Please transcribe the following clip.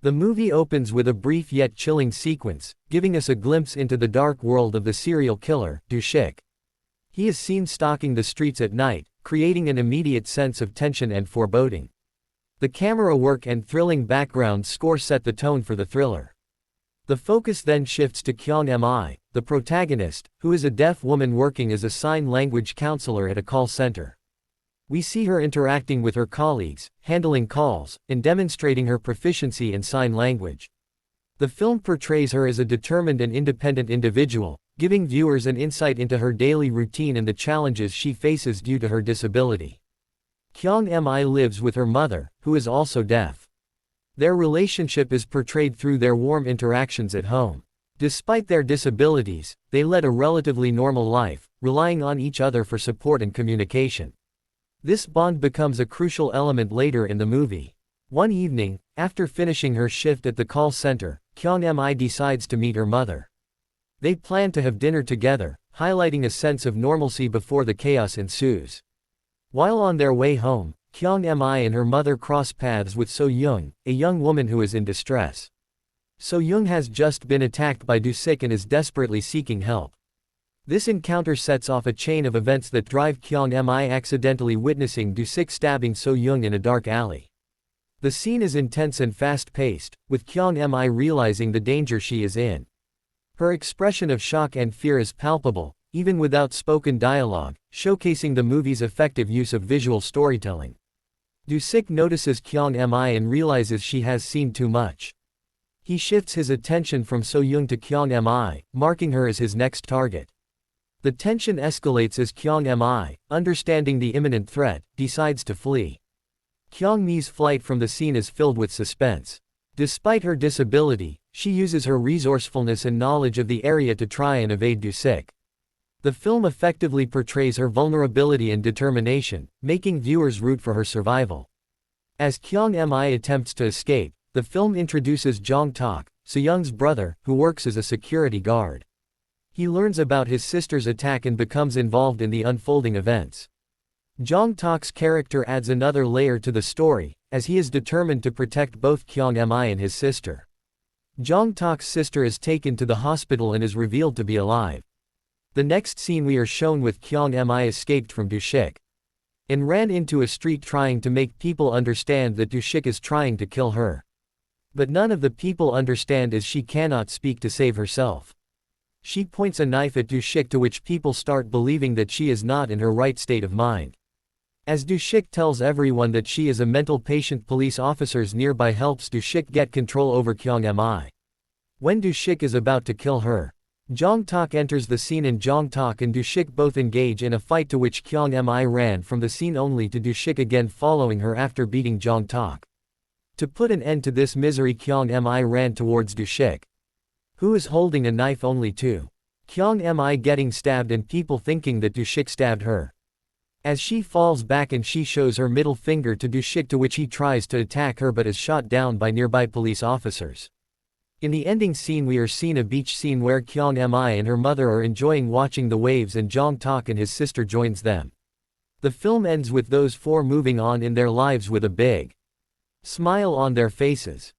The movie opens with a brief yet chilling sequence, giving us a glimpse into the dark world of the serial killer, Dushik. He is seen stalking the streets at night, creating an immediate sense of tension and foreboding. The camera work and thrilling background score set the tone for the thriller. The focus then shifts to Kyung Mi, the protagonist, who is a deaf woman working as a sign language counselor at a call center. We see her interacting with her colleagues, handling calls, and demonstrating her proficiency in sign language. The film portrays her as a determined and independent individual, giving viewers an insight into her daily routine and the challenges she faces due to her disability. Kyung Mi lives with her mother, who is also deaf. Their relationship is portrayed through their warm interactions at home. Despite their disabilities, they led a relatively normal life, relying on each other for support and communication. This bond becomes a crucial element later in the movie. One evening, after finishing her shift at the call center, Kyung Mi decides to meet her mother. They plan to have dinner together, highlighting a sense of normalcy before the chaos ensues. While on their way home, Kyung Mi and her mother cross paths with So Young, a young woman who is in distress. So Young has just been attacked by Dushik and is desperately seeking help. This encounter sets off a chain of events that drive Kyung Mi accidentally witnessing Dushik stabbing So Young in a dark alley. The scene is intense and fast-paced, with Kyung Mi realizing the danger she is in. Her expression of shock and fear is palpable, even without spoken dialogue, showcasing the movie's effective use of visual storytelling. Dushik notices Kyung Mi and realizes she has seen too much. He shifts his attention from So Young to Kyung Mi, marking her as his next target. The tension escalates as Kyung Mi, understanding the imminent threat, decides to flee. Kyung Mi's flight from the scene is filled with suspense. Despite her disability, she uses her resourcefulness and knowledge of the area to try and evade Dushik. The film effectively portrays her vulnerability and determination, making viewers root for her survival. As Kyung Mi attempts to escape, the film introduces Jong Tak, So Young's brother, who works as a security guard. He learns about his sister's attack and becomes involved in the unfolding events. Jong Tak's character adds another layer to the story, as he is determined to protect both Kyung Mi and his sister. Jong Tak's sister is taken to the hospital and is revealed to be alive. The next scene we are shown with Kyung Mi escaped from Dushik and ran into a street trying to make people understand that Dushik is trying to kill her. But none of the people understand as she cannot speak to save herself. She points a knife at Dushik, to which people start believing that she is not in her right state of mind. As Dushik tells everyone that she is a mental patient, police officers nearby helps Dushik get control over Kyung Mi. When Dushik is about to kill her, Jong Tak enters the scene and Jong Tak and Dushik both engage in a fight, to which Kyung Mi ran from the scene only to Dushik again following her after beating Jong Tak. To put an end to this misery, Kyung Mi ran towards Dushik, who is holding a knife, only to Kyung Mi getting stabbed and people thinking that Dushik stabbed her. As she falls back and she shows her middle finger to Dushik, to which he tries to attack her but is shot down by nearby police officers. In the ending scene we are seen a beach scene where Kyung Mi and her mother are enjoying watching the waves and Jong Tak and his sister joins them. The film ends with those four moving on in their lives with a big smile on their faces.